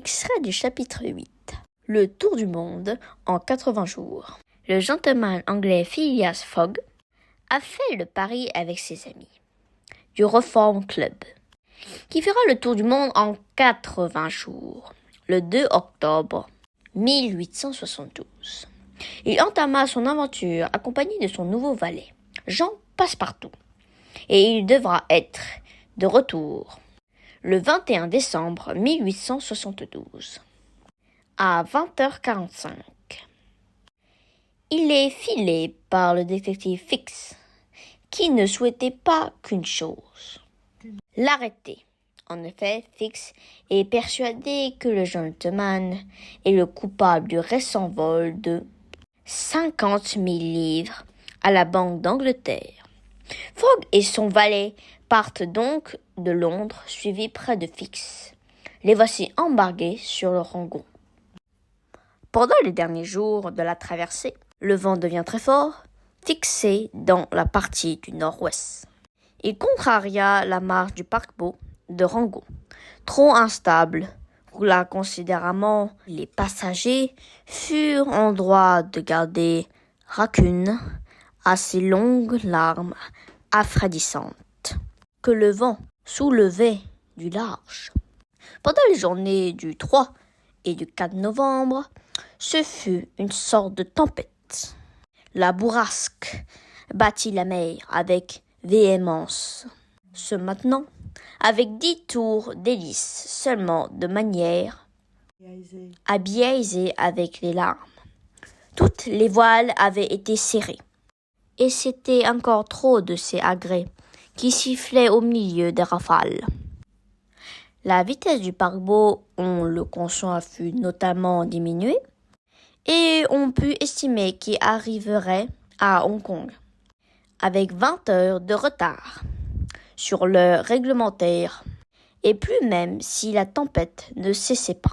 extrait du chapitre 8. Le tour du monde en 80 jours. Le gentleman anglais Phileas Fogg a fait le pari avec ses amis du Reform Club, qui fera le tour du monde en 80 jours, le 2 octobre 1872. Il entama son aventure accompagné de son nouveau valet, Jean Passepartout, et il devra être de retour le 21 décembre 1872 à 20h45. Il est filé par le détective Fix, qui ne souhaitait pas qu'une chose: l'arrêter. En effet, Fix est persuadé que le gentleman est le coupable du récent vol de 50 000 livres à la Banque d'Angleterre. Fogg et son valet partent donc de Londres, suivis près de Fix. Les voici embarqués sur le Rangon. Pendant les derniers jours de la traversée, le vent devient très fort, fixé dans la partie du nord-ouest. Il contraria la marche du paquebot de Rangon, trop instable, roula considérablement. Les passagers furent en droit de garder rancune à ces longues larmes affradissantes que le vent soulevait du large. Pendant les journées du 3 et du 4 novembre, ce fut une sorte de tempête. La bourrasque battit la mer avec véhémence. Ce maintenant, avec 10 tours d'hélice seulement, de manière à biaiser avec les larmes. Toutes les voiles avaient été serrées, et c'était encore trop de ces agrès qui sifflaient au milieu des rafales. La vitesse du paquebot, on le conçoit, fut notamment diminuée, et on put estimer qu'il arriverait à Hong Kong avec 20 heures de retard sur l'heure réglementaire, et plus même si la tempête ne cessait pas.